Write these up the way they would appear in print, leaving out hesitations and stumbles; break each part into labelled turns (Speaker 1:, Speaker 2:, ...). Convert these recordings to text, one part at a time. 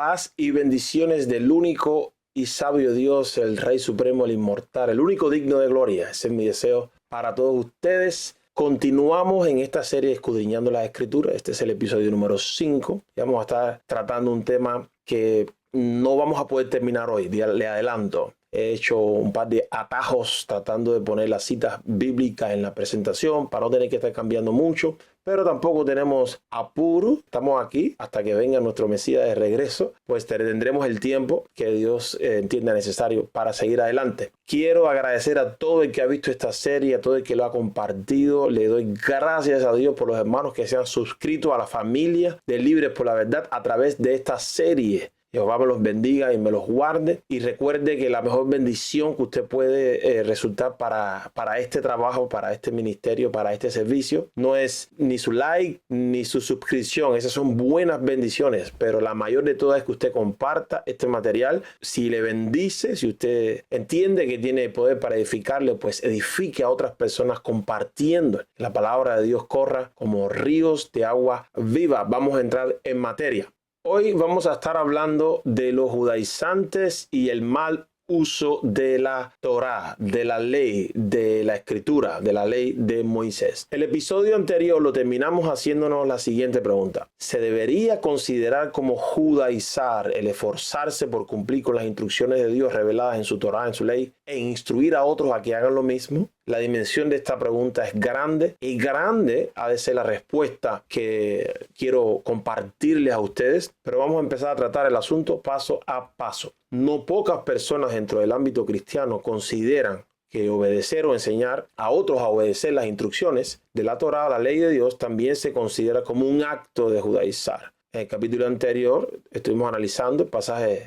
Speaker 1: Paz y bendiciones del único y sabio Dios, el Rey Supremo, el Inmortal, el único digno de gloria. Ese es mi deseo para todos ustedes. Continuamos en esta serie escudriñando las Escrituras. Este es el episodio número 5. Y vamos a estar tratando un tema que no vamos a poder terminar hoy. Le adelanto. He hecho un par de atajos tratando de poner las citas bíblicas en la presentación para no tener que estar cambiando mucho, pero tampoco tenemos apuro. Estamos aquí hasta que venga nuestro Mesías de regreso, pues tendremos el tiempo que Dios entienda necesario para seguir adelante. Quiero agradecer a todo el que ha visto esta serie, a todo el que lo ha compartido. Le doy gracias a Dios por los hermanos que se han suscrito a la familia de Libres por la Verdad a través de esta serie. Jehová me los bendiga y me los guarde. Y recuerde que la mejor bendición que usted puede resultar para este trabajo, para este ministerio, para este servicio, no es ni su like ni su suscripción. Esas son buenas bendiciones, pero la mayor de todas es que usted comparta este material. Si le bendice, si usted entiende que tiene poder para edificarle, pues edifique a otras personas compartiendo. La palabra de Dios corra como ríos de agua viva. Vamos a entrar en materia. Hoy vamos a estar hablando de los judaizantes y el mal uso de la Torá, de la ley, de la escritura, de la ley de Moisés. El episodio anterior lo terminamos haciéndonos la siguiente pregunta. ¿Se debería considerar como judaizar el esforzarse por cumplir con las instrucciones de Dios reveladas en su Torá, en su ley, e instruir a otros a que hagan lo mismo? La dimensión de esta pregunta es grande y grande ha de ser la respuesta que quiero compartirles a ustedes, pero vamos a empezar a tratar el asunto paso a paso. No pocas personas dentro del ámbito cristiano consideran que obedecer o enseñar a otros a obedecer las instrucciones de la Torá, la ley de Dios, también se considera como un acto de judaizar. En el capítulo anterior estuvimos analizando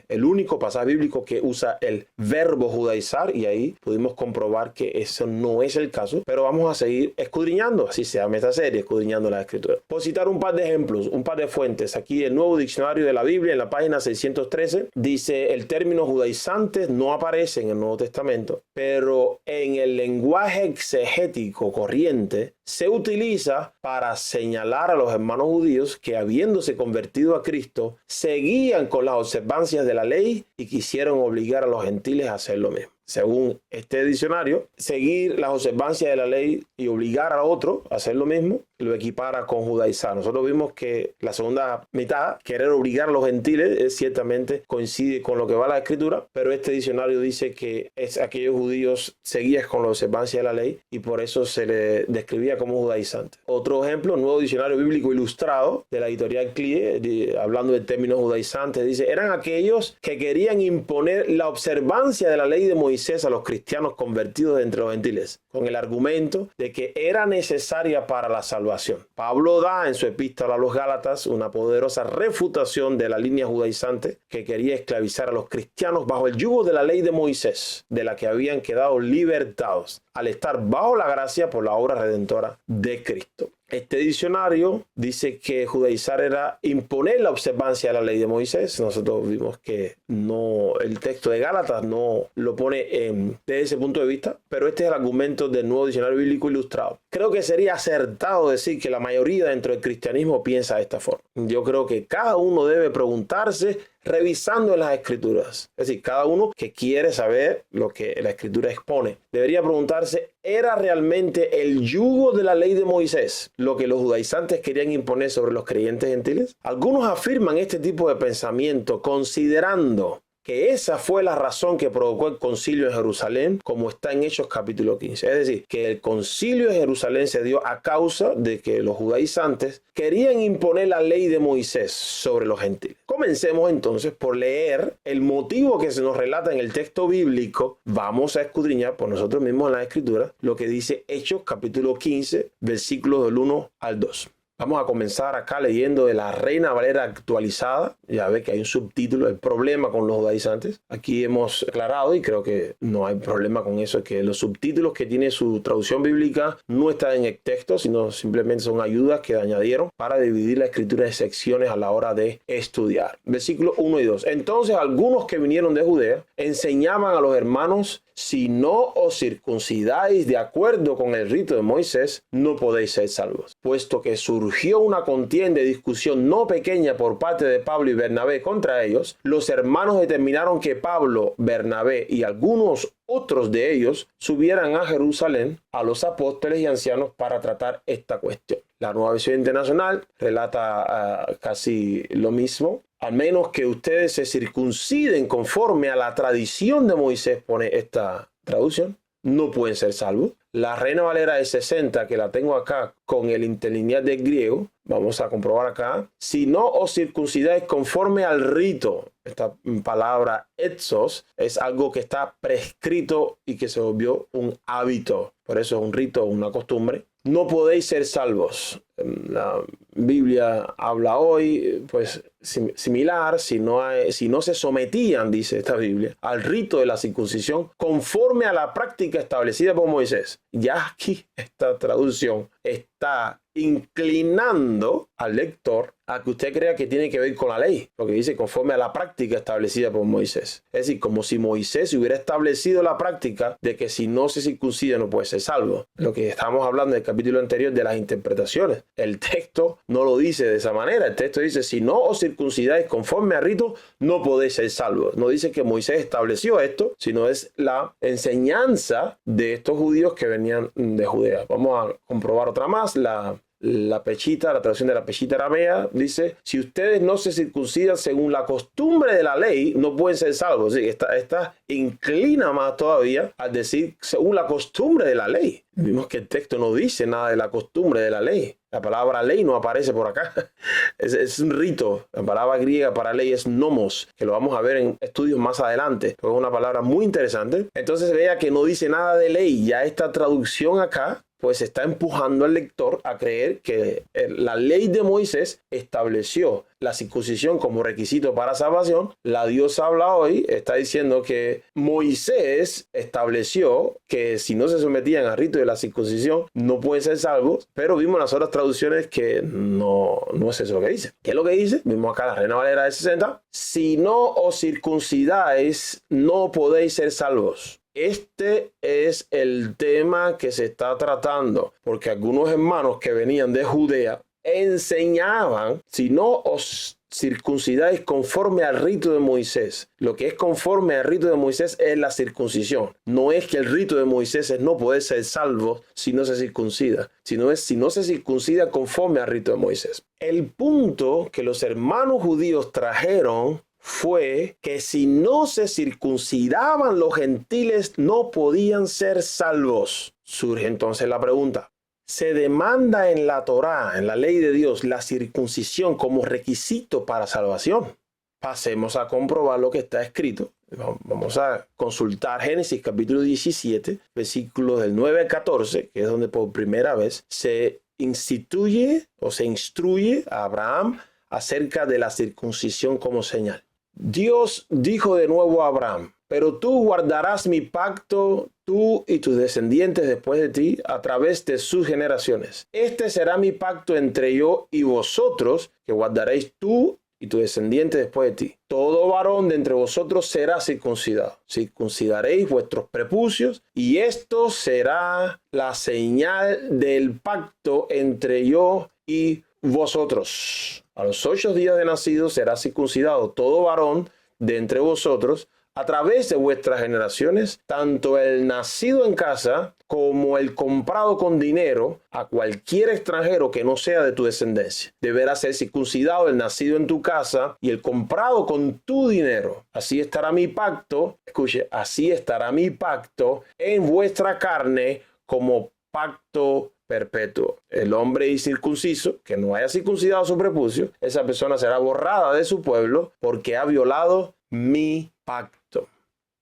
Speaker 1: el único pasaje bíblico que usa el verbo judaizar, y ahí pudimos comprobar que eso no es el caso, pero vamos a seguir escudriñando, así se llama esta serie, escudriñando la Escritura. Por citar un par de ejemplos, un par de fuentes, aquí el Nuevo Diccionario de la Biblia en la página 613 dice: el término judaizantes no aparece en el Nuevo Testamento, pero en el lenguaje exegético corriente se utiliza para señalar a los hermanos judíos que, habiéndose convertido a Cristo, seguían con las observancias de la ley y quisieron obligar a los gentiles a hacer lo mismo. Según este diccionario, seguir las observancias de la ley y obligar a otro a hacer lo mismo, lo equipara con judaizar. Nosotros vimos que la segunda mitad, querer obligar a los gentiles, ciertamente coincide con lo que va a la Escritura, pero este diccionario dice que es aquellos judíos seguían con la observancia de la ley y por eso se le describía como judaizante. Otro ejemplo, Nuevo Diccionario Bíblico Ilustrado de la editorial CLIE, hablando del término judaizante, dice: eran aquellos que querían imponer la observancia de la ley de Moisés a los cristianos convertidos entre los gentiles, con el argumento de que era necesaria para la salvación. Pablo da en su epístola a los Gálatas una poderosa refutación de la línea judaizante que quería esclavizar a los cristianos bajo el yugo de la ley de Moisés, de la que habían quedado libertados al estar bajo la gracia por la obra redentora de Cristo. Este diccionario dice que judaizar era imponer la observancia de la ley de Moisés. Nosotros vimos que el texto de Gálatas no lo pone desde ese punto de vista, pero este es el argumento del Nuevo Diccionario Bíblico Ilustrado. Creo que sería acertado decir que la mayoría dentro del cristianismo piensa de esta forma. Yo creo que cada uno debe preguntarse revisando en las Escrituras. Es decir, cada uno que quiere saber lo que la Escritura expone, debería preguntarse: ¿era realmente el yugo de la ley de Moisés lo que los judaizantes querían imponer sobre los creyentes gentiles? Algunos afirman este tipo de pensamiento considerando que esa fue la razón que provocó el concilio de Jerusalén, como está en Hechos capítulo 15. Es decir, que el concilio de Jerusalén se dio a causa de que los judaizantes querían imponer la ley de Moisés sobre los gentiles. Comencemos entonces por leer el motivo que se nos relata en el texto bíblico. Vamos a escudriñar por nosotros mismos en la Escritura lo que dice Hechos capítulo 15, versículos del 1 al 2. Vamos a comenzar acá leyendo de la Reina Valera actualizada. Ya ve que hay un subtítulo, el problema con los judaizantes. Aquí hemos aclarado, y creo que no hay problema con eso, que los subtítulos que tiene su traducción bíblica no están en el texto, sino simplemente son ayudas que añadieron para dividir la escritura en secciones a la hora de estudiar. Versículos 1 y 2. Entonces algunos que vinieron de Judea enseñaban a los hermanos: si no os circuncidáis de acuerdo con el rito de Moisés, no podéis ser salvos, puesto que surgió surgió una contienda y discusión no pequeña por parte de Pablo y Bernabé contra ellos, los hermanos determinaron que Pablo, Bernabé y algunos otros de ellos subieran a Jerusalén a los apóstoles y ancianos para tratar esta cuestión. La Nueva Versión Internacional relata casi lo mismo. Al menos que ustedes se circunciden conforme a la tradición de Moisés, pone esta traducción, no pueden ser salvos. La Reina Valera de 60, que la tengo acá con el interlineal del griego, vamos a comprobar acá. Si no os circuncidáis conforme al rito, esta palabra etsos es algo que está prescrito y que se volvió un hábito. Por eso es un rito, una costumbre. No podéis ser salvos. La Biblia habla hoy, pues similar, si no se sometían, dice esta Biblia, al rito de la circuncisión conforme a la práctica establecida por Moisés. Ya aquí esta traducción está inclinando al lector a que usted crea que tiene que ver con la ley, porque dice conforme a la práctica establecida por Moisés. Es decir, como si Moisés hubiera establecido la práctica de que si no se circuncida no puede ser salvo. Lo que estamos hablando en el capítulo anterior de las interpretaciones. El texto no lo dice de esa manera. El texto dice, si no os circuncidáis conforme al rito, no podéis ser salvos. No dice que Moisés estableció esto, sino es la enseñanza de estos judíos que venían de Judea. Vamos a comprobar otra más. La Peshita, la traducción de la Peshita aramea, dice, si ustedes no se circuncidan según la costumbre de la ley, no pueden ser salvos. Sí, esta inclina más todavía al decir según la costumbre de la ley. Vimos que el texto no dice nada de la costumbre de la ley. La palabra ley no aparece por acá. Es un rito. La palabra griega para ley es nomos, que lo vamos a ver en estudios más adelante. Es una palabra muy interesante. Entonces vea que no dice nada de ley. Ya esta traducción acá pues está empujando al lector a creer que la ley de Moisés estableció la circuncisión como requisito para salvación. La Dios habla hoy, está diciendo que Moisés estableció que si no se sometían al rito de la circuncisión no pueden ser salvos, pero vimos en las otras traducciones que no es eso lo que dice. ¿Qué es lo que dice? Vimos acá la Reina Valera de 60. Si no os circuncidáis, no podéis ser salvos. Este es el tema que se está tratando, porque algunos hermanos que venían de Judea enseñaban, si no os circuncidáis conforme al rito de Moisés. Lo que es conforme al rito de Moisés es la circuncisión. No es que el rito de Moisés es no poder ser salvo si no se circuncida, sino es si no se circuncida conforme al rito de Moisés. El punto que los hermanos judíos trajeron fue que si no se circuncidaban los gentiles no podían ser salvos. Surge entonces la pregunta, ¿se demanda en la Torá, en la ley de Dios, la circuncisión como requisito para salvación? Pasemos a comprobar lo que está escrito. Vamos a consultar Génesis capítulo 17, versículos del 9 al 14, que es donde por primera vez se instituye o se instruye a Abraham acerca de la circuncisión como señal. Dios dijo de nuevo a Abraham, pero tú guardarás mi pacto, tú y tus descendientes después de ti, a través de sus generaciones. Este será mi pacto entre yo y vosotros, que guardaréis tú y tu descendiente después de ti. Todo varón de entre vosotros será circuncidado. Circuncidaréis vuestros prepucios, y esto será la señal del pacto entre yo y vosotros. A los 8 días de nacido será circuncidado todo varón de entre vosotros a través de vuestras generaciones, tanto el nacido en casa como el comprado con dinero, a cualquier extranjero que no sea de tu descendencia. Deberá ser circuncidado el nacido en tu casa y el comprado con tu dinero. Así estará mi pacto, escuche, así estará mi pacto en vuestra carne como pacto perpetuo. El hombre incircunciso que no haya circuncidado su prepucio, esa persona será borrada de su pueblo porque ha violado mi pacto.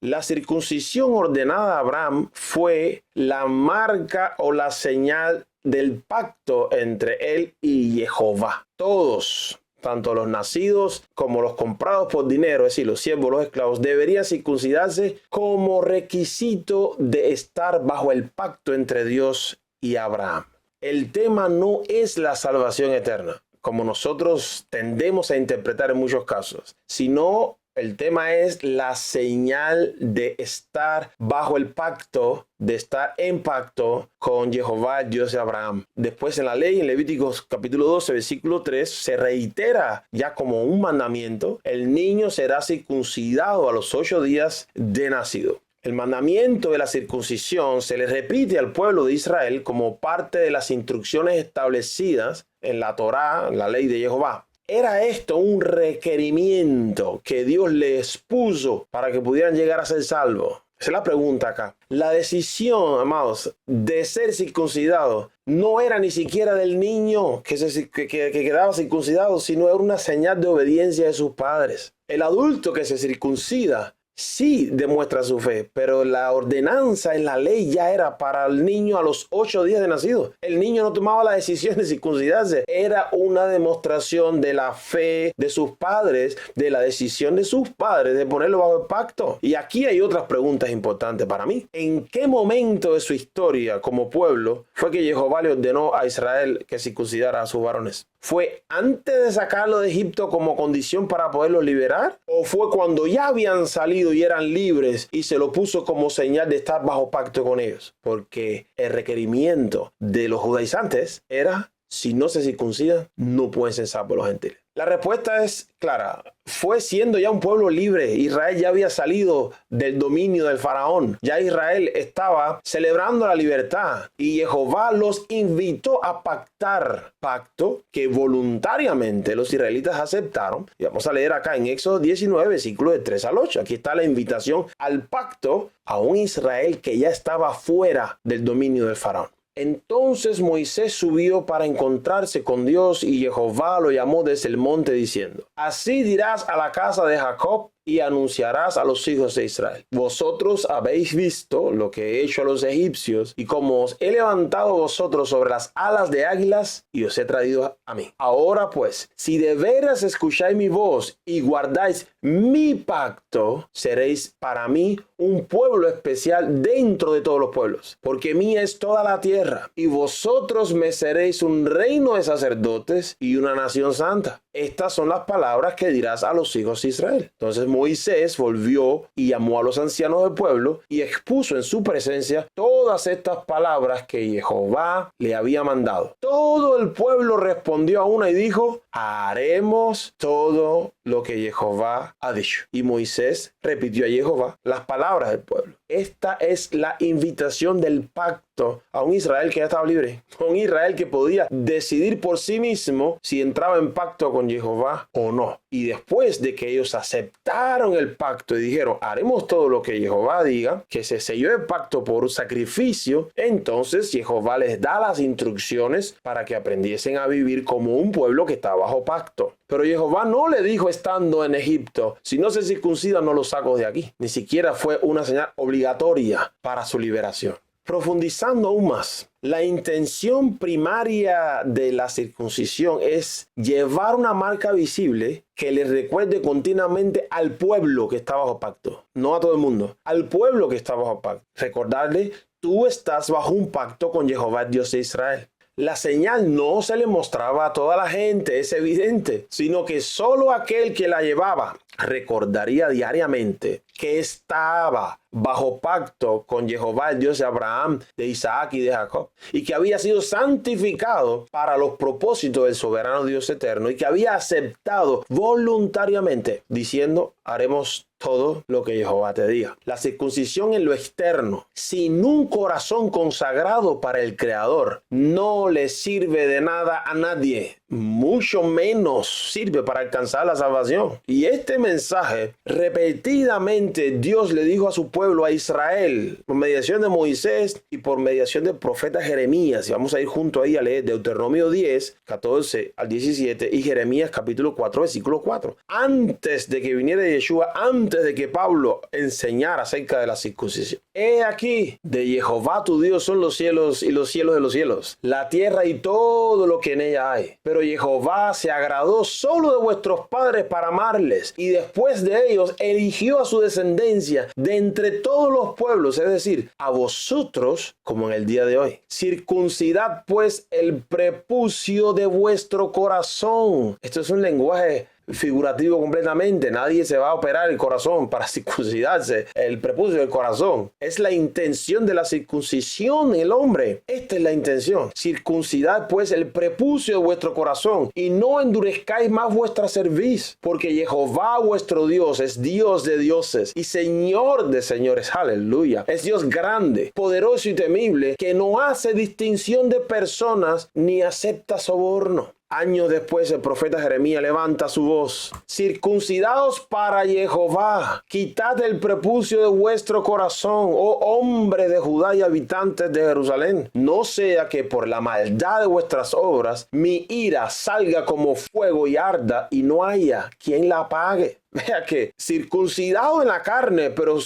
Speaker 1: La circuncisión ordenada a Abraham fue la marca o la señal del pacto entre él y Jehová. Todos, tanto los nacidos como los comprados por dinero, es decir, los siervos, los esclavos, deberían circuncidarse como requisito de estar bajo el pacto entre Dios y Abraham. El tema no es la salvación eterna, como nosotros tendemos a interpretar en muchos casos, sino El tema es la señal de estar bajo el pacto, de estar en pacto con Jehová, el Dios de Abraham. Después en la ley, en Levíticos capítulo 12, versículo 3, se reitera ya como un mandamiento: el niño será circuncidado a los 8 días de nacido. El mandamiento de la circuncisión se le repite al pueblo de Israel como parte de las instrucciones establecidas en la Torá, la ley de Jehová. ¿Era esto un requerimiento que Dios les puso para que pudieran llegar a ser salvos? Esa es la pregunta acá. La decisión, amados, de ser circuncidado no era ni siquiera del niño que quedaba circuncidado, sino era una señal de obediencia de sus padres. El adulto que se circuncida sí demuestra su fe, pero la ordenanza en la ley ya era para el niño a los 8 días de nacido. El niño no tomaba la decisión de circuncidarse. Era una demostración de la fe de sus padres, de la decisión de sus padres de ponerlo bajo el pacto. Y aquí hay otras preguntas importantes para mí. ¿En qué momento de su historia como pueblo fue que Jehová le ordenó a Israel que circuncidara a sus varones? ¿Fue antes de sacarlo de Egipto como condición para poderlos liberar? ¿O fue cuando ya habían salido y eran libres y se lo puso como señal de estar bajo pacto con ellos? Porque el requerimiento de los judaizantes era: si no se circuncidan, no pueden ser salvos los gentiles. La respuesta es clara. Fue siendo ya un pueblo libre. Israel ya había salido del dominio del faraón. Ya Israel estaba celebrando la libertad. Y Jehová los invitó a pactar. Pacto que voluntariamente los israelitas aceptaron. Y vamos a leer acá en Éxodo 19, versículos de 3 al 8. Aquí está la invitación al pacto a un Israel que ya estaba fuera del dominio del faraón. Entonces Moisés subió para encontrarse con Dios, y Jehová lo llamó desde el monte diciendo: así dirás a la casa de Jacob y anunciarás a los hijos de Israel: vosotros habéis visto lo que he hecho a los egipcios, y como os he levantado vosotros sobre las alas de águilas y os he traído a mí. Ahora pues, si de veras escucháis mi voz y guardáis mi pacto, seréis para mí un pueblo especial dentro de todos los pueblos, porque mía es toda la tierra, y vosotros me seréis un reino de sacerdotes y una nación santa. Estas son las palabras que dirás a los hijos de Israel. Entonces Moisés volvió y llamó a los ancianos del pueblo y expuso en su presencia todas estas palabras que Jehová le había mandado. Todo el pueblo respondió a una y dijo: haremos todo lo que Jehová ha dicho. Y Moisés repitió a Jehová las palabras del pueblo. Esta es la invitación del pacto a un Israel que ya estaba libre, a un Israel que podía decidir por sí mismo si entraba en pacto con Jehová o no. Y después de que ellos aceptaron el pacto y dijeron: haremos todo lo que Jehová diga, que se selló el pacto por un sacrificio, entonces Jehová les da las instrucciones para que aprendiesen a vivir como un pueblo que está bajo pacto. Pero Jehová no le dijo estando en Egipto: si no se circuncida, no lo saco de aquí. Ni siquiera fue una señal obligatoria para su liberación. Profundizando aún más, la intención primaria de la circuncisión es llevar una marca visible que le recuerde continuamente al pueblo que está bajo pacto. No a todo el mundo, al pueblo que está bajo pacto. Recordarle: tú estás bajo un pacto con Jehová, Dios de Israel. La señal no se le mostraba a toda la gente, es evidente, sino que solo aquel que la llevaba recordaría diariamente que estaba bajo pacto con Jehová, el Dios de Abraham, de Isaac y de Jacob, y que había sido santificado para los propósitos del soberano Dios eterno, y que había aceptado voluntariamente, diciendo: haremos todo lo que Jehová te diga. La circuncisión en lo externo, sin un corazón consagrado para el Creador, no le sirve de nada a nadie, mucho menos sirve para alcanzar la salvación. Y este mensaje repetidamente Dios le dijo a su pueblo, a Israel, por mediación de Moisés y por mediación del profeta Jeremías. Y vamos a ir junto ahí a leer Deuteronomio 10, 14 al 17 y Jeremías capítulo 4, versículo 4. Antes de que viniera Yeshua, antes de que Pablo enseñara acerca de la circuncisión: he aquí, de Jehová tu Dios son los cielos y los cielos de los cielos, la tierra y todo lo que en ella hay. Pero Jehová se agradó solo de vuestros padres para amarles, y después de ellos eligió a su descendencia de entre todos los pueblos, es decir, a vosotros, como en el día de hoy. Circuncidad pues el prepucio de vuestro corazón. Esto es un lenguaje figurativo completamente. Nadie se va a operar el corazón para circuncidarse el prepucio del corazón. Es la intención de la circuncisión en el hombre. Esta es la intención. Circuncidad pues el prepucio de vuestro corazón y no endurezcáis más vuestra cerviz, porque Jehová vuestro Dios es Dios de dioses y Señor de señores. Aleluya. Es Dios grande, poderoso y temible, que no hace distinción de personas ni acepta soborno. Años después el profeta Jeremías levanta su voz. Circuncidaos para Jehová, quitad el prepucio de vuestro corazón, oh hombre de Judá y habitantes de Jerusalén. No sea que por la maldad de vuestras obras mi ira salga como fuego y arda y no haya quien la apague. Vea que circuncidado en la carne, pero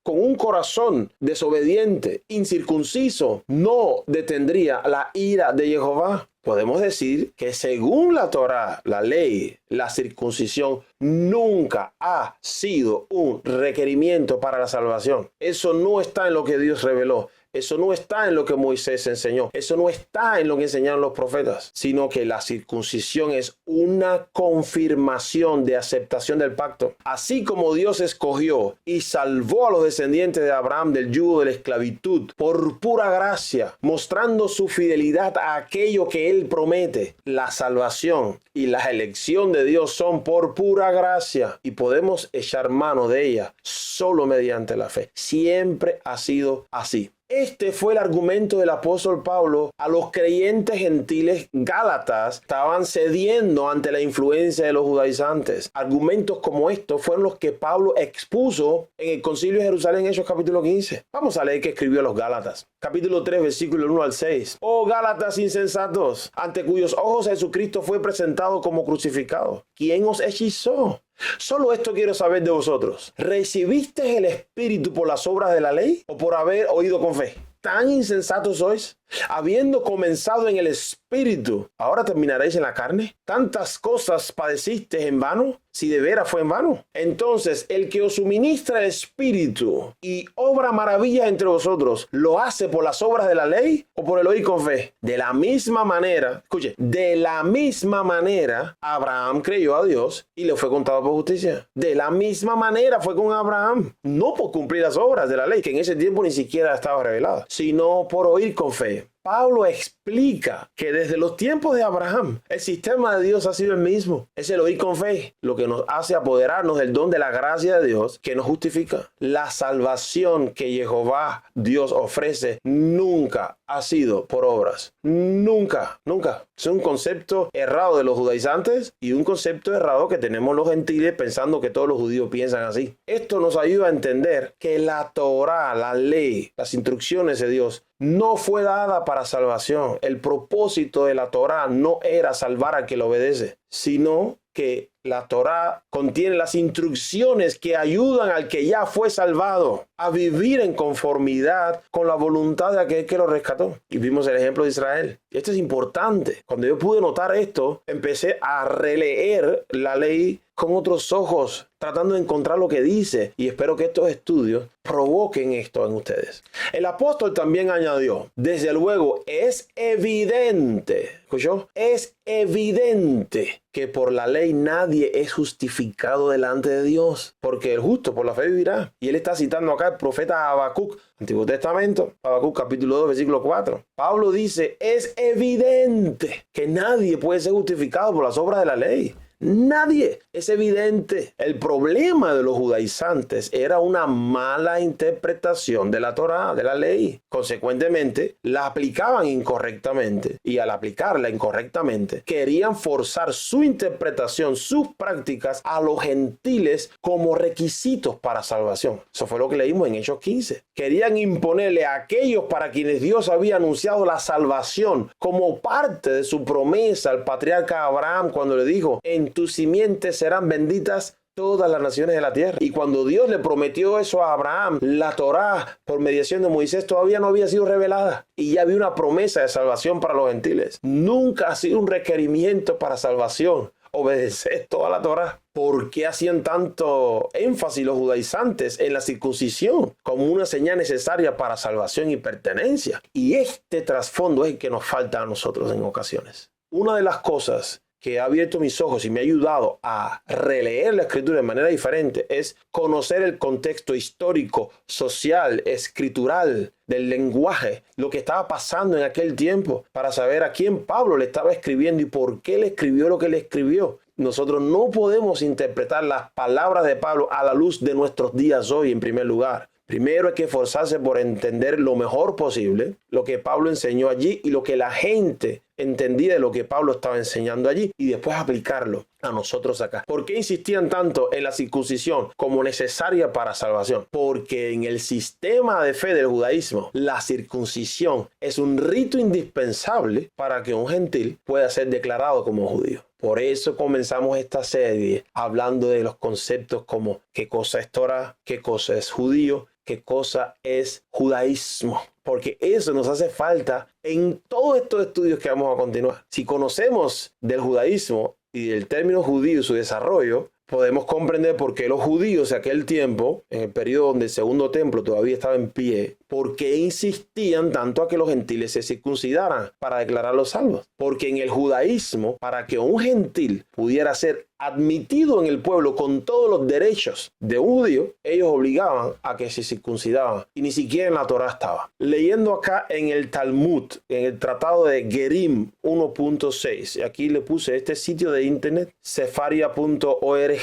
Speaker 1: con un corazón desobediente, incircunciso, no detendría la ira de Jehová. Podemos decir que según la Torá, la ley, la circuncisión nunca ha sido un requerimiento para la salvación. Eso no está en lo que Dios reveló. Eso no está en lo que Moisés enseñó. Eso no está en lo que enseñaron los profetas, sino que la circuncisión es una confirmación de aceptación del pacto. Así como Dios escogió y salvó a los descendientes de Abraham del yugo de la esclavitud por pura gracia, mostrando su fidelidad a aquello que Él promete, la salvación y la elección de Dios son por pura gracia y podemos echar mano de ella solo mediante la fe. Siempre ha sido así. Este fue el argumento del apóstol Pablo a los creyentes gentiles gálatas. Estaban cediendo ante la influencia de los judaizantes. Argumentos como estos fueron los que Pablo expuso en el concilio de Jerusalén, Hechos capítulo 15. Vamos a leer qué escribió a los gálatas. Capítulo 3, versículo 1 al 6. Oh gálatas insensatos, ante cuyos ojos Jesucristo fue presentado como crucificado. ¿Quién os hechizó? Solo esto quiero saber de vosotros. ¿Recibisteis el Espíritu por las obras de la ley o por haber oído con fe? ¿Tan insensatos sois? Habiendo comenzado en el Espíritu, ¿ahora terminaréis en la carne? ¿Tantas cosas padecisteis en vano? Si de veras fue en vano. Entonces, el que os suministra el Espíritu y obra maravillas entre vosotros, ¿lo hace por las obras de la ley o por el oír con fe? De la misma manera, escuche, de la misma manera, Abraham creyó a Dios y le fue contado por justicia. De la misma manera fue con Abraham, no por cumplir las obras de la ley, que en ese tiempo ni siquiera estaba revelada, sino por oír con fe. Pablo explica que desde los tiempos de Abraham, el sistema de Dios ha sido el mismo. Es el oír con fe, lo que nos hace apoderarnos del don de la gracia de Dios que nos justifica. La salvación que Jehová Dios ofrece nunca ha sido por obras. Nunca, nunca. Es un concepto errado de los judaizantes y un concepto errado que tenemos los gentiles pensando que todos los judíos piensan así. Esto nos ayuda a entender que la Torá, la ley, las instrucciones de Dios no fue dada para salvación. El propósito de la Torá no era salvar al que lo obedece, sino que la Torá contiene las instrucciones que ayudan al que ya fue salvado a vivir en conformidad con la voluntad de aquel que lo rescató. Y vimos el ejemplo de Israel. Y esto es importante. Cuando yo pude notar esto, empecé a releer la ley con otros ojos, tratando de encontrar lo que dice. Y espero que estos estudios provoquen esto en ustedes. El apóstol también añadió, desde luego, es evidente, ¿escuchó? Es evidente que por la ley nadie es justificado delante de Dios, porque el justo por la fe vivirá. Y él está citando acá el profeta Habacuc, Antiguo Testamento, Habacuc capítulo 2, versículo 4. Pablo dice, es evidente que nadie puede ser justificado por las obras de la ley. Nadie. Es evidente. El problema de los judaizantes era una mala interpretación de la Torá, de la ley. Consecuentemente, la aplicaban incorrectamente. Y al aplicarla incorrectamente, querían forzar su interpretación, sus prácticas a los gentiles como requisitos para salvación. Eso fue lo que leímos en Hechos 15. Querían imponerle a aquellos para quienes Dios había anunciado la salvación como parte de su promesa al patriarca Abraham cuando le dijo, en tus simientes serán benditas todas las naciones de la tierra. Y cuando Dios le prometió eso a Abraham, la Torá, por mediación de Moisés, todavía no había sido revelada. Y ya había una promesa de salvación para los gentiles. Nunca ha sido un requerimiento para salvación obedecer toda la Torá. ¿Por qué hacían tanto énfasis los judaizantes en la circuncisión como una señal necesaria para salvación y pertenencia? Y este trasfondo es el que nos falta a nosotros en ocasiones. Una de las cosas que ha abierto mis ojos y me ha ayudado a releer la Escritura de manera diferente es conocer el contexto histórico, social, escritural, del lenguaje, lo que estaba pasando en aquel tiempo, para saber a quién Pablo le estaba escribiendo y por qué le escribió lo que le escribió. Nosotros no podemos interpretar las palabras de Pablo a la luz de nuestros días hoy, en primer lugar. Primero hay que esforzarse por entender lo mejor posible lo que Pablo enseñó allí y lo que la gente entendía de lo que Pablo estaba enseñando allí y después aplicarlo a nosotros acá. ¿Por qué insistían tanto en la circuncisión como necesaria para salvación? Porque en el sistema de fe del judaísmo, la circuncisión es un rito indispensable para que un gentil pueda ser declarado como judío. Por eso comenzamos esta serie hablando de los conceptos como qué cosa es Torah, qué cosa es judío, qué cosa es judaísmo. Porque eso nos hace falta en todos estos estudios que vamos a continuar. Si conocemos del judaísmo y del término judío y su desarrollo, podemos comprender por qué los judíos de aquel tiempo, en el periodo donde el segundo templo todavía estaba en pie, por qué insistían tanto a que los gentiles se circuncidaran para declararlos salvos. Porque en el judaísmo, para que un gentil pudiera ser admitido en el pueblo con todos los derechos de un judío, ellos obligaban a que se circuncidaban. Y ni siquiera en la Torá estaba. Leyendo acá en el Talmud, en el tratado de Gerim 1.6, aquí le puse este sitio de internet, sefaria.org,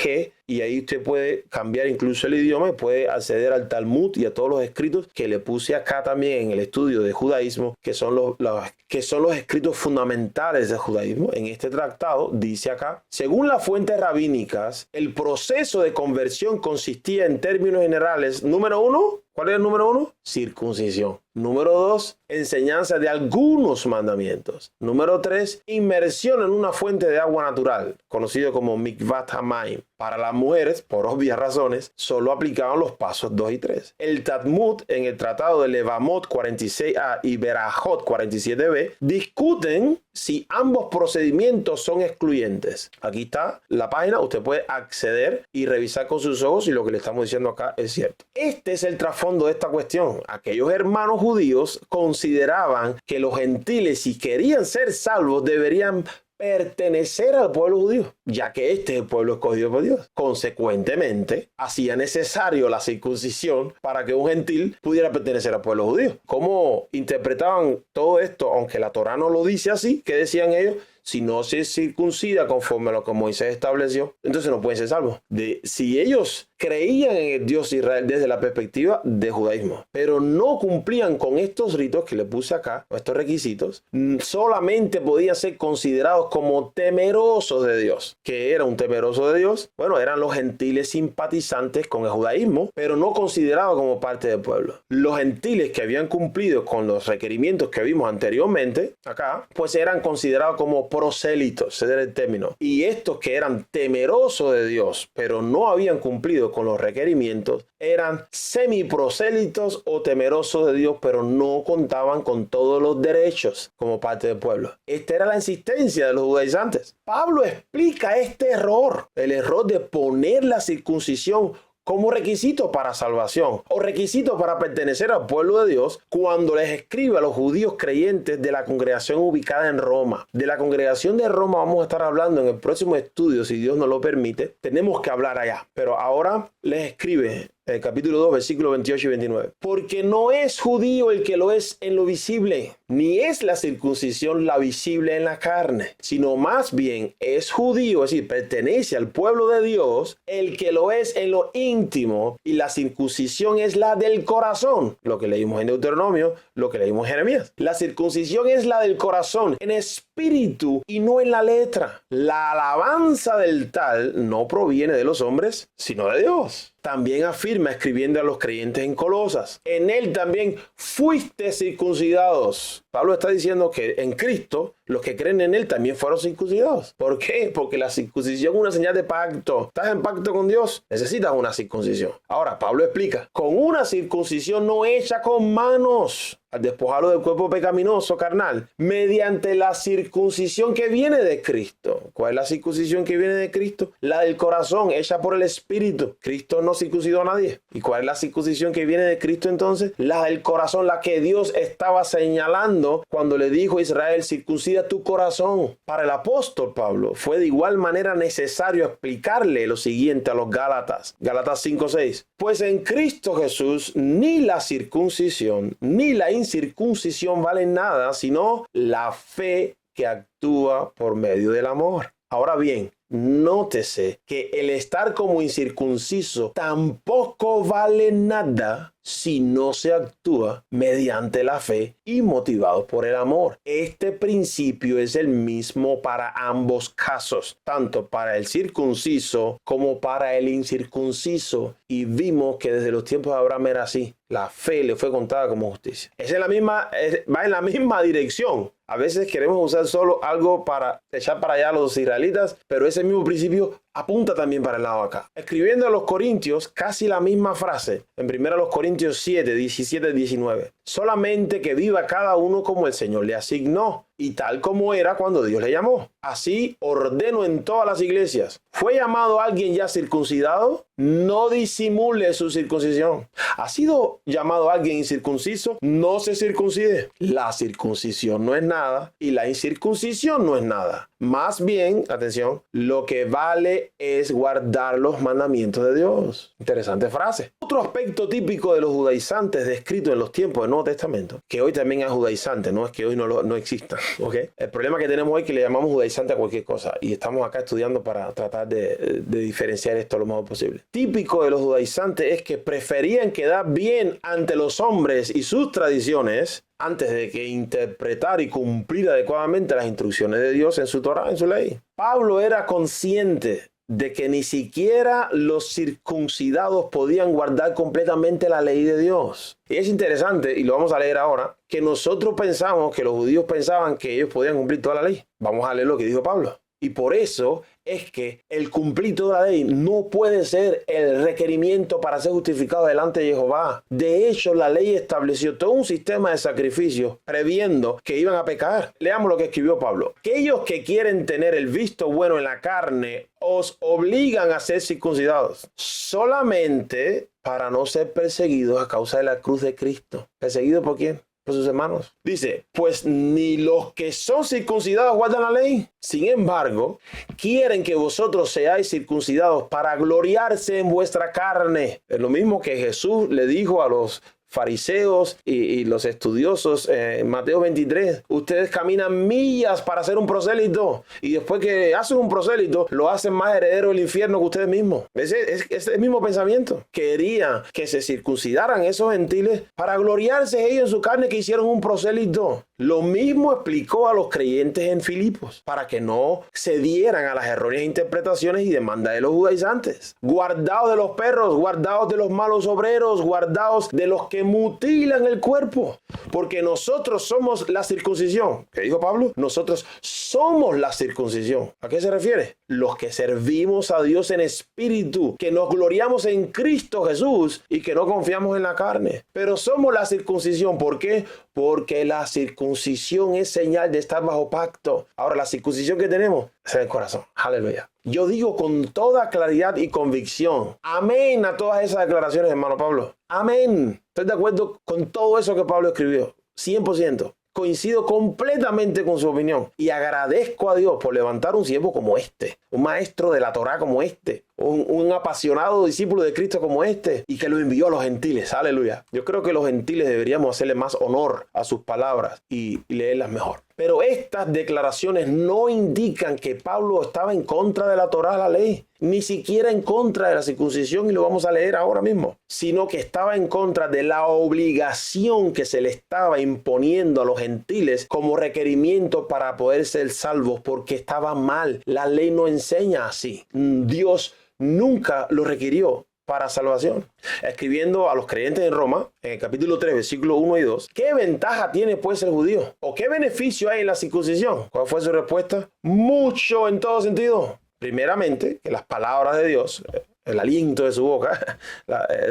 Speaker 1: y ahí usted puede cambiar incluso el idioma y puede acceder al Talmud y a todos los escritos que le puse acá también en el estudio de judaísmo, que son los escritos fundamentales del judaísmo. En este tratado dice acá, según las fuentes rabínicas, el proceso de conversión consistía en términos generales, número 1, ¿cuál es el número 1? Circuncisión. Número 2, enseñanza de algunos mandamientos. Número 3, inmersión en una fuente de agua natural, conocido como Mikvat Hamayim. Para las mujeres, por obvias razones, solo aplicaban los pasos 2 y 3. El Talmud, en el tratado de Levamot 46a y Berajot 47b, discuten si ambos procedimientos son excluyentes. Aquí está la página, usted puede acceder y revisar con sus ojos si lo que le estamos diciendo acá es cierto. Este es el trasfondo de esta cuestión. Aquellos hermanos judíos consideraban que los gentiles, si querían ser salvos, deberían pertenecer al pueblo judío, ya que este es el pueblo escogido por Dios. Consecuentemente, hacía necesario la circuncisión para que un gentil pudiera pertenecer al pueblo judío. ¿Cómo interpretaban todo esto? Aunque la Torá no lo dice así, ¿qué decían ellos? Si no se circuncida conforme a lo que Moisés estableció, entonces no pueden ser salvos. Si ellos creían en el Dios de Israel desde la perspectiva de judaísmo, pero no cumplían con estos ritos que le puse acá, estos requisitos, solamente podían ser considerados como temerosos de Dios. ¿Qué era un temeroso de Dios? Bueno, eran los gentiles simpatizantes con el judaísmo, pero no considerados como parte del pueblo. Los gentiles que habían cumplido con los requerimientos que vimos anteriormente, acá, pues eran considerados como prosélitos, ese era el término. Y estos que eran temerosos de Dios, pero no habían cumplido con los requerimientos, eran semiprosélitos o temerosos de Dios, pero no contaban con todos los derechos como parte del pueblo. Esta era la insistencia de los judaizantes. Pablo explica este error, el error de poner la circuncisión como requisito para salvación o requisito para pertenecer al pueblo de Dios cuando les escribe a los judíos creyentes de la congregación ubicada en Roma. De la congregación de Roma vamos a estar hablando en el próximo estudio, si Dios nos lo permite. Tenemos que hablar allá, pero ahora les escribe el capítulo 2, versículos 28 y 29. Porque no es judío el que lo es en lo visible, ni es la circuncisión la visible en la carne, sino más bien es judío, es decir, pertenece al pueblo de Dios, el que lo es en lo íntimo, y la circuncisión es la del corazón. Lo que leímos en Deuteronomio, lo que leímos en Jeremías. La circuncisión es la del corazón, en espíritu y no en la letra. La alabanza del tal no proviene de los hombres, sino de Dios. También afirma escribiendo a los creyentes en Colosas: en él también fuiste circuncidados. Pablo está diciendo que en Cristo los que creen en él también fueron circuncidados. ¿Por qué? Porque la circuncisión es una señal de pacto. ¿Estás en pacto con Dios? Necesitas una circuncisión. Ahora, Pablo explica: con una circuncisión no hecha con manos, al despojarlo del cuerpo pecaminoso carnal, mediante la circuncisión que viene de Cristo. ¿Cuál es la circuncisión que viene de Cristo? La del corazón, hecha por el Espíritu. Cristo no circuncidó a nadie. ¿Y cuál es la circuncisión que viene de Cristo entonces? La del corazón, la que Dios estaba señalando diciendo cuando le dijo a Israel, circuncida tu corazón. Para el apóstol Pablo fue de igual manera necesario explicarle lo siguiente a los Gálatas. Gálatas 5:6. Pues en Cristo Jesús ni la circuncisión ni la incircuncisión valen nada, sino la fe que actúa por medio del amor. Ahora bien, nótese que el estar como incircunciso tampoco vale nada si no se actúa mediante la fe y motivado por el amor. Este principio es el mismo para ambos casos, tanto para el circunciso como para el incircunciso. Y vimos que desde los tiempos de Abraham era así. La fe le fue contada como justicia. Va en la misma dirección. A veces queremos usar solo algo para echar para allá a los israelitas, pero ese mismo principio apunta también para el lado de acá. Escribiendo a los Corintios casi la misma frase en 1 Corintios 7, 17, 19. Solamente que viva cada uno como el Señor le asignó y tal como era cuando Dios le llamó. Así ordeno en todas las iglesias. ¿Fue llamado alguien ya circuncidado? No disimule su circuncisión. ¿Ha sido llamado alguien incircunciso? No se circuncide. La circuncisión no es nada y la incircuncisión no es nada. Más bien, atención, lo que vale es guardar los mandamientos de Dios. Interesante frase. Otro aspecto típico de los judaizantes descrito en los tiempos del Nuevo Testamento, que hoy también es judaizante, no es que hoy no exista, ¿ok? El problema que tenemos hoy es que le llamamos judaizante a cualquier cosa y estamos acá estudiando para tratar de diferenciar esto lo mejor posible. Típico de los judaizantes es que preferían quedar bien ante los hombres y sus tradiciones antes de que interpretar y cumplir adecuadamente las instrucciones de Dios en su Torá, en su ley. Pablo era consciente de que ni siquiera los circuncidados podían guardar completamente la ley de Dios. Y es interesante, y lo vamos a leer ahora, que nosotros pensamos, que los judíos pensaban que ellos podían cumplir toda la ley. Vamos a leer lo que dijo Pablo. Y por eso es que el cumplir toda la ley no puede ser el requerimiento para ser justificado delante de Jehová. De hecho, la ley estableció todo un sistema de sacrificios previendo que iban a pecar. Leamos lo que escribió Pablo. Aquellos que quieren tener el visto bueno en la carne os obligan a ser circuncidados solamente para no ser perseguidos a causa de la cruz de Cristo. ¿Perseguidos por quién? Por sus hermanos. Dice, pues ni los que son circuncidados guardan la ley. Sin embargo, quieren que vosotros seáis circuncidados para gloriarse en vuestra carne. Es lo mismo que Jesús le dijo a los fariseos y los estudiosos en Mateo 23. Ustedes caminan millas para hacer un prosélito y después que hacen un prosélito lo hacen más heredero del infierno que ustedes mismos. Es el mismo pensamiento. Querían que se circuncidaran esos gentiles para gloriarse ellos en su carne que hicieron un prosélito. Lo mismo explicó a los creyentes en Filipos para que no cedieran a las erróneas interpretaciones y demandas de los judaizantes. Guardaos de los perros, guardaos de los malos obreros, guardaos de los que mutilan el cuerpo, porque nosotros somos la circuncisión. ¿Qué dijo Pablo? Nosotros somos la circuncisión. ¿A qué se refiere? Los que servimos a Dios en espíritu, que nos gloriamos en Cristo Jesús y que no confiamos en la carne. Pero somos la circuncisión. ¿Por qué? Porque la circuncisión es señal de estar bajo pacto. Ahora, la circuncisión que tenemos es en el corazón. Aleluya. Yo digo con toda claridad y convicción, amén a todas esas declaraciones, hermano Pablo. Amén. Estoy de acuerdo con todo eso que Pablo escribió. 100%. Coincido completamente con su opinión y agradezco a Dios por levantar un siervo como este, un maestro de la Torá como este, un apasionado discípulo de Cristo como este, y que lo envió a los gentiles. Aleluya. Yo creo que los gentiles deberíamos hacerle más honor a sus palabras y leerlas mejor. Pero estas declaraciones no indican que Pablo estaba en contra de la Torá, la ley, ni siquiera en contra de la circuncisión, y lo vamos a leer ahora mismo, sino que estaba en contra de la obligación que se le estaba imponiendo a los gentiles como requerimiento para poder ser salvos, porque estaba mal. La ley no enseña así. Dios nunca lo requirió para salvación. Escribiendo a los creyentes en Roma, en el capítulo 3, versículos 1 y 2, ¿qué ventaja tiene pues el judío? ¿O qué beneficio hay en la circuncisión? ¿Cuál fue su respuesta? Mucho en todo sentido. Primeramente, que las palabras de Dios, el aliento de su boca,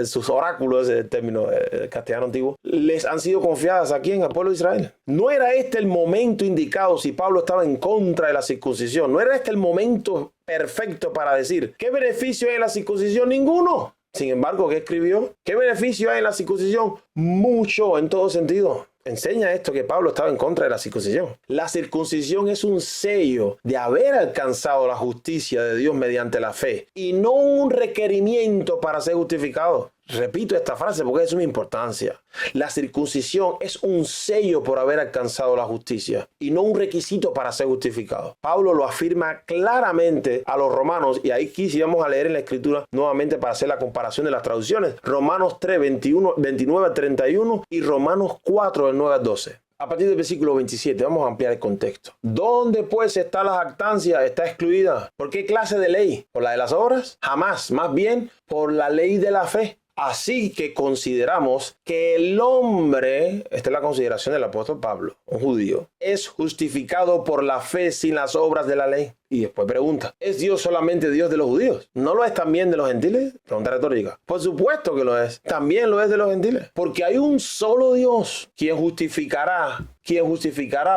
Speaker 1: sus oráculos, el término castellano antiguo, les han sido confiadas aquí en el pueblo de Israel. No era este el momento indicado si Pablo estaba en contra de la circuncisión. No era este el momento perfecto para decir, ¿qué beneficio hay en la circuncisión? Ninguno. Sin embargo, ¿qué escribió? ¿Qué beneficio hay en la circuncisión? Mucho en todo sentido. enseña esto, que Pablo estaba en contra de la circuncisión. La circuncisión es un sello de haber alcanzado la justicia de Dios mediante la fe y no un requerimiento para ser justificado. Repito esta frase porque es de suma importancia. La circuncisión es un sello por haber alcanzado la justicia y no un requisito para ser justificado. Pablo lo afirma claramente a los romanos, y ahí quisiéramos a leer en la escritura nuevamente para hacer la comparación de las traducciones. Romanos 3, 29 al 31 y Romanos 4, del 9 al 12. A partir del versículo 27, vamos a ampliar el contexto. ¿Dónde pues está la jactancia? Está excluida. ¿Por qué clase de ley? ¿Por la de las obras? Jamás, más bien por la ley de la fe. Así que consideramos que el hombre, esta es la consideración del apóstol Pablo, un judío, es justificado por la fe sin las obras de la ley. Y después pregunta, ¿es Dios solamente Dios de los judíos? ¿No lo es también de los gentiles? Pregunta retórica. Por supuesto que lo es. También lo es de los gentiles. Porque hay un solo Dios quien justificará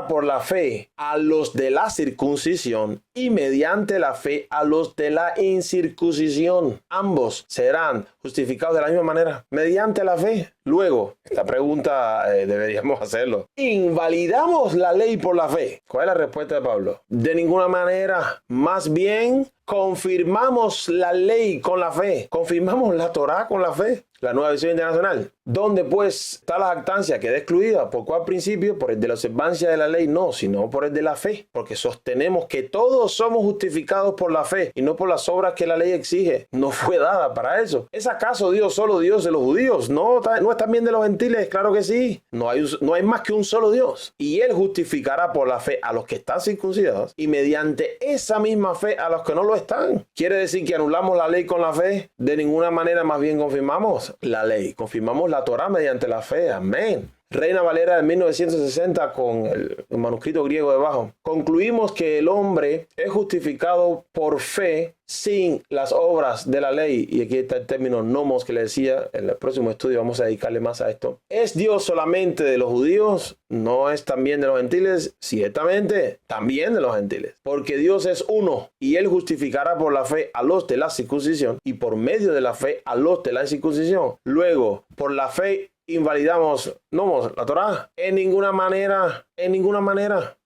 Speaker 1: por la fe a los de la circuncisión y mediante la fe a los de la incircuncisión. Ambos serán justificados de la misma manera, mediante la fe. Luego, esta pregunta deberíamos hacerlo. ¿Invalidamos la ley por la fe? ¿Cuál es la respuesta de Pablo? De ninguna manera. Más bien, confirmamos la ley con la fe. Confirmamos la Torá con la fe. La Nueva Versión Internacional. ¿Dónde pues está la jactancia? Queda excluida. ¿Por cuál principio? Por el de la observancia de la ley, no, sino por el de la fe. Porque sostenemos que todos somos justificados por la fe y no por las obras que la ley exige. No fue dada para eso. ¿Es acaso Dios solo Dios de los judíos? No es también de los gentiles. Claro que sí. No hay más que un solo Dios. Y Él justificará por la fe a los que están circuncidados y mediante esa misma fe a los que no lo están. ¿Quiere decir que anulamos la ley con la fe? De ninguna manera, más bien confirmamos la ley. Confirmamos la Torá mediante la fe. Amén. Reina Valera de 1960 con el manuscrito griego debajo. Concluimos que el hombre es justificado por fe sin las obras de la ley. Y aquí está el término nomos que le decía. En el próximo estudio vamos a dedicarle más a esto. ¿Es Dios solamente de los judíos? ¿No es también de los gentiles? Ciertamente, también de los gentiles. Porque Dios es uno y Él justificará por la fe a los de la circuncisión y por medio de la fe a los de la incircuncisión. Luego, por la fe invalidamos la Torá en ninguna manera,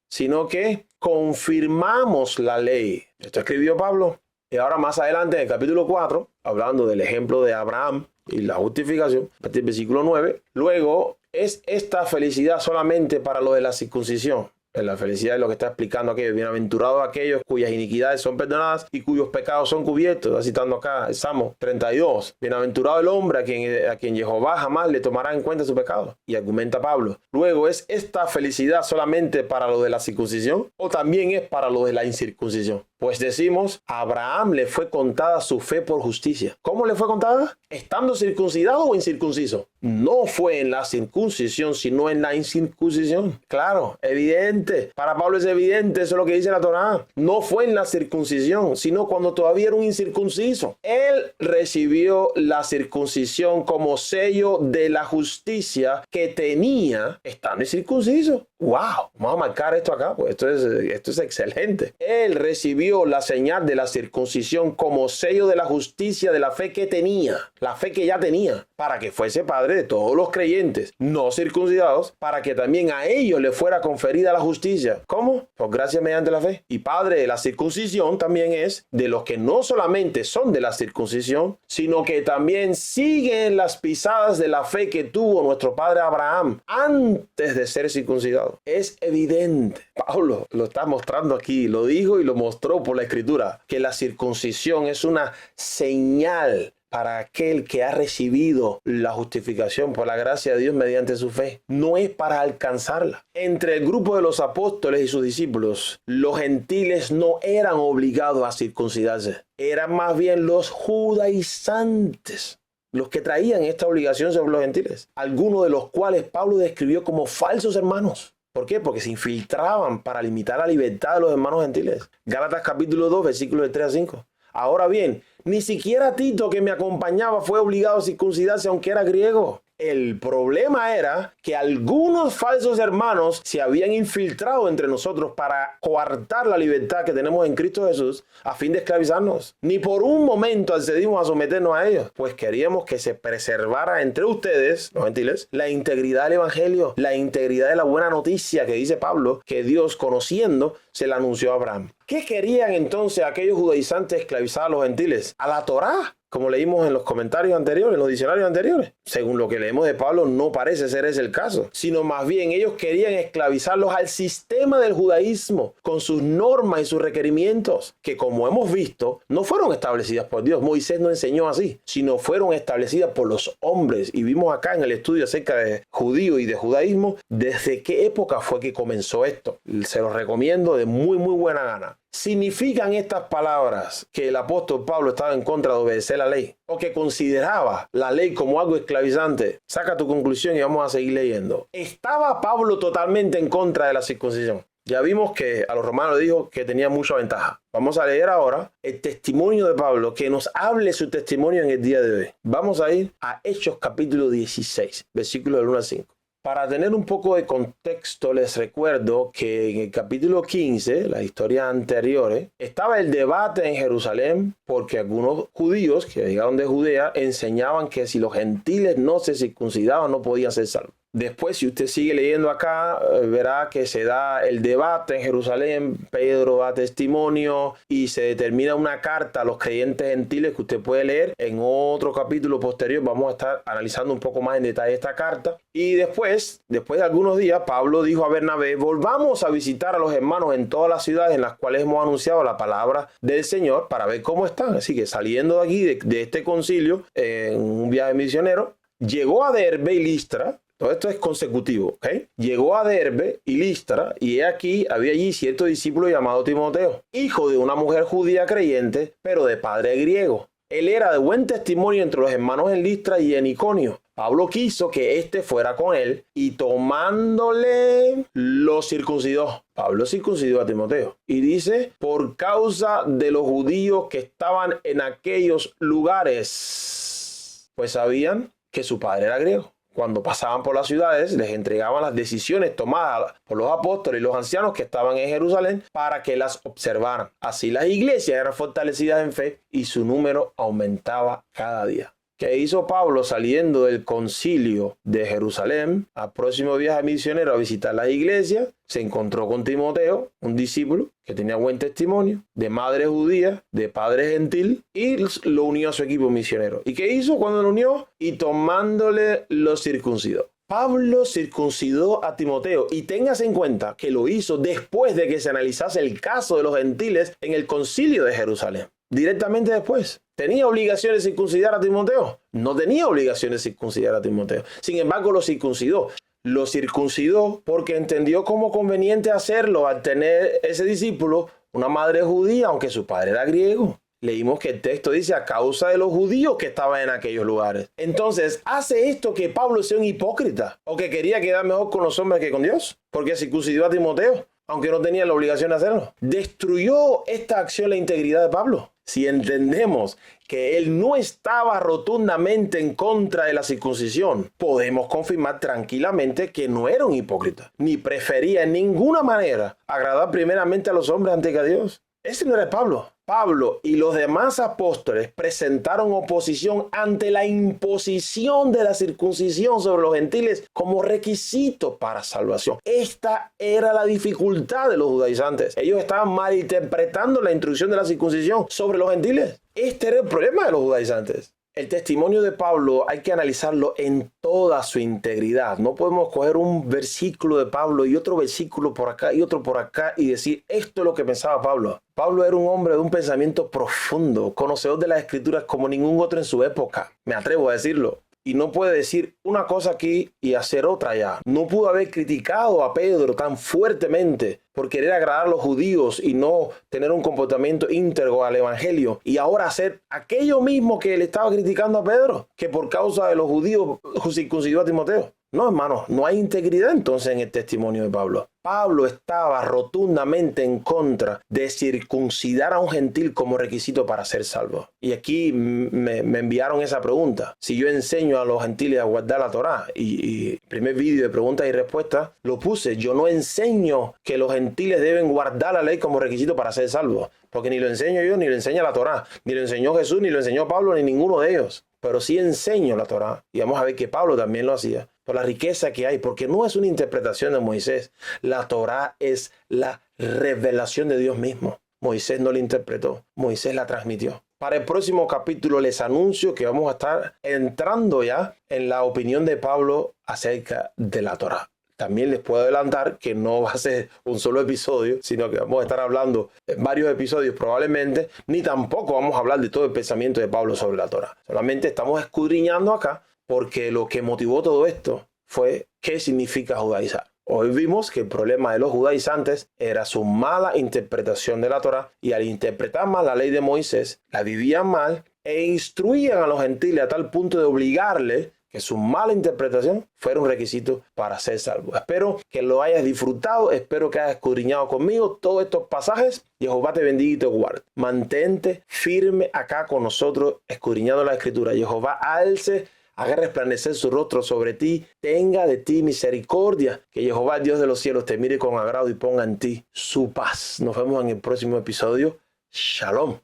Speaker 1: sino que confirmamos la ley. Esto escribió Pablo. Y ahora más adelante en el capítulo 4, hablando del ejemplo de Abraham y la justificación, a partir del versículo 9, luego es esta felicidad solamente para lo de la circuncisión. En la felicidad es lo que está explicando aquello. Bienaventurados aquellos cuyas iniquidades son perdonadas y cuyos pecados son cubiertos. Está citando acá el Salmo 32. Bienaventurado el hombre a quien Jehová jamás le tomará en cuenta su pecado. Y argumenta Pablo. Luego, ¿es esta felicidad solamente para lo de la circuncisión o también es para lo de la incircuncisión? Pues decimos, a Abraham le fue contada su fe por justicia. ¿Cómo le fue contada? ¿Estando circuncidado o incircunciso? No fue en la circuncisión, sino en la incircuncisión. Claro, evidente. Para Pablo es evidente, eso es lo que dice la Torá. No fue en la circuncisión, sino cuando todavía era un incircunciso. Él recibió la circuncisión como sello de la justicia que tenía estando incircunciso. ¡Wow! Vamos a marcar esto acá, pues esto es excelente. Él recibió la señal de la circuncisión como sello de la justicia de la fe que tenía, la fe que ya tenía, para que fuese padre de todos los creyentes no circuncidados, para que también a ellos le fuera conferida la justicia. ¿Cómo? Por gracia mediante la fe. Y padre de la circuncisión también es de los que no solamente son de la circuncisión, sino que también siguen las pisadas de la fe que tuvo nuestro padre Abraham antes de ser circuncidado. Es evidente. Pablo lo está mostrando aquí, lo dijo y lo mostró por la escritura, que la circuncisión es una señal para aquel que ha recibido la justificación por la gracia de Dios mediante su fe. No es para alcanzarla. Entre el grupo de los apóstoles y sus discípulos, los gentiles no eran obligados a circuncidarse. Eran más bien los judaizantes los que traían esta obligación sobre los gentiles. Algunos de los cuales Pablo describió como falsos hermanos. ¿Por qué? Porque se infiltraban para limitar la libertad de los hermanos gentiles. Gálatas capítulo 2, versículos de 3 a 5. Ahora bien, ni siquiera Tito, que me acompañaba, fue obligado a circuncidarse aunque era griego. El problema era que algunos falsos hermanos se habían infiltrado entre nosotros para coartar la libertad que tenemos en Cristo Jesús a fin de esclavizarnos. Ni por un momento accedimos a someternos a ellos, pues queríamos que se preservara entre ustedes, los gentiles, la integridad del evangelio, la integridad de la buena noticia que dice Pablo, que Dios, conociendo, se la anunció a Abraham. ¿Qué querían entonces aquellos judaizantes esclavizar a los gentiles? ¿A la Torá? Como leímos en los comentarios anteriores, en los diccionarios anteriores. Según lo que leemos de Pablo, no parece ser ese el caso, sino más bien ellos querían esclavizarlos al sistema del judaísmo, con sus normas y sus requerimientos, que como hemos visto, no fueron establecidas por Dios. Moisés no enseñó así, sino fueron establecidas por los hombres. Y vimos acá en el estudio acerca de judío y de judaísmo, desde qué época fue que comenzó esto. Se los recomiendo de muy buena gana. ¿Significan estas palabras que el apóstol Pablo estaba en contra de obedecer la ley? ¿O que consideraba la ley como algo esclavizante? Saca tu conclusión y vamos a seguir leyendo. ¿Estaba Pablo totalmente en contra de la circuncisión? Ya vimos que a los romanos dijo que tenía mucha ventaja. Vamos a leer ahora el testimonio de Pablo, que nos hable su testimonio en el día de hoy. Vamos a ir a Hechos capítulo 16, versículos del 1 al 5. Para tener un poco de contexto, les recuerdo que en el capítulo 15, las historias anteriores, estaba el debate en Jerusalén porque algunos judíos que llegaron de Judea enseñaban que si los gentiles no se circuncidaban no podían ser salvos. Después, si usted sigue leyendo acá, verá que se da el debate en Jerusalén, Pedro da testimonio y se determina una carta a los creyentes gentiles que usted puede leer. En otro capítulo posterior vamos a estar analizando un poco más en detalle esta carta. Y después de algunos días, Pablo dijo a Bernabé, volvamos a visitar a los hermanos en todas las ciudades en las cuales hemos anunciado la palabra del Señor para ver cómo están. Así que saliendo de aquí, de este concilio, en un viaje misionero, llegó a Derbe y Listra. Todo esto es consecutivo, ¿ok? Llegó a Derbe y Listra, y aquí había allí cierto discípulo llamado Timoteo, hijo de una mujer judía creyente, pero de padre griego. Él era de buen testimonio entre los hermanos en Listra y en Iconio. Pablo quiso que éste fuera con él, y tomándole, lo circuncidó. Pablo circuncidó a Timoteo. Y dice, por causa de los judíos que estaban en aquellos lugares, pues sabían que su padre era griego. Cuando pasaban por las ciudades, les entregaban las decisiones tomadas por los apóstoles y los ancianos que estaban en Jerusalén para que las observaran. Así las iglesias eran fortalecidas en fe y su número aumentaba cada día. ¿Qué hizo Pablo saliendo del concilio de Jerusalén? Al próximo viaje misionero a visitar las iglesias, se encontró con Timoteo, un discípulo que tenía buen testimonio, de madre judía, de padre gentil, y lo unió a su equipo misionero. ¿Y qué hizo cuando lo unió? Y tomándole, lo circuncidó. Pablo circuncidó a Timoteo, y tengas en cuenta que lo hizo después de que se analizase el caso de los gentiles en el concilio de Jerusalén. Directamente después. ¿Tenía obligación de circuncidar a Timoteo? No tenía obligación de circuncidar a Timoteo. Sin embargo, lo circuncidó. Lo circuncidó porque entendió como conveniente hacerlo al tener ese discípulo una madre judía, aunque su padre era griego. Leímos que el texto dice a causa de los judíos que estaban en aquellos lugares. Entonces, ¿hace esto que Pablo sea un hipócrita? ¿O que quería quedar mejor con los hombres que con Dios? Porque circuncidó a Timoteo, aunque no tenía la obligación de hacerlo. ¿Destruyó esta acción la integridad de Pablo? Si entendemos que él no estaba rotundamente en contra de la circuncisión, podemos confirmar tranquilamente que no era un hipócrita, ni prefería en ninguna manera agradar primeramente a los hombres antes que a Dios. Ese no era Pablo. Pablo y los demás apóstoles presentaron oposición ante la imposición de la circuncisión sobre los gentiles como requisito para salvación. Esta era la dificultad de los judaizantes. Ellos estaban malinterpretando la instrucción de la circuncisión sobre los gentiles. Este era el problema de los judaizantes. El testimonio de Pablo hay que analizarlo en toda su integridad. No podemos coger un versículo de Pablo y otro versículo por acá y otro por acá y decir esto es lo que pensaba Pablo. Pablo era un hombre de un pensamiento profundo, conocedor de las escrituras como ningún otro en su época. Me atrevo a decirlo. Y no puede decir una cosa aquí y hacer otra allá. No pudo haber criticado a Pedro tan fuertemente por querer agradar a los judíos y no tener un comportamiento íntegro al evangelio. Y ahora hacer aquello mismo que le estaba criticando a Pedro, que por causa de los judíos circuncidó a Timoteo. No, hermano, no hay integridad entonces en el testimonio de Pablo. Pablo estaba rotundamente en contra de circuncidar a un gentil como requisito para ser salvo. Y aquí me enviaron esa pregunta. Si yo enseño a los gentiles a guardar la Torá, y el primer vídeo de preguntas y respuestas lo puse, yo no enseño que los gentiles deben guardar la ley como requisito para ser salvos, porque ni lo enseño yo, ni lo enseña la Torá, ni lo enseñó Jesús, ni lo enseñó Pablo, ni ninguno de ellos. Pero sí enseño la Torá, y vamos a ver que Pablo también lo hacía, por la riqueza que hay, porque no es una interpretación de Moisés. La Torá es la revelación de Dios mismo. Moisés no la interpretó, Moisés la transmitió. Para el próximo capítulo les anuncio que vamos a estar entrando ya en la opinión de Pablo acerca de la Torá. También les puedo adelantar que no va a ser un solo episodio, sino que vamos a estar hablando en varios episodios probablemente, ni tampoco vamos a hablar de todo el pensamiento de Pablo sobre la Torá. Solamente estamos escudriñando acá porque lo que motivó todo esto fue qué significa judaizar. Hoy vimos que el problema de los judaizantes era su mala interpretación de la Torá, y al interpretar mal la ley de Moisés, la vivían mal e instruían a los gentiles a tal punto de obligarle que su mala interpretación fuera un requisito para ser salvo. Espero que lo hayas disfrutado, espero que hayas escudriñado conmigo todos estos pasajes. Jehová te bendiga y te guarde. Mantente firme acá con nosotros escudriñando la Escritura. Jehová alce, haga resplandecer su rostro sobre ti, tenga de ti misericordia. Que Jehová, Dios de los cielos, te mire con agrado y ponga en ti su paz. Nos vemos en el próximo episodio. Shalom.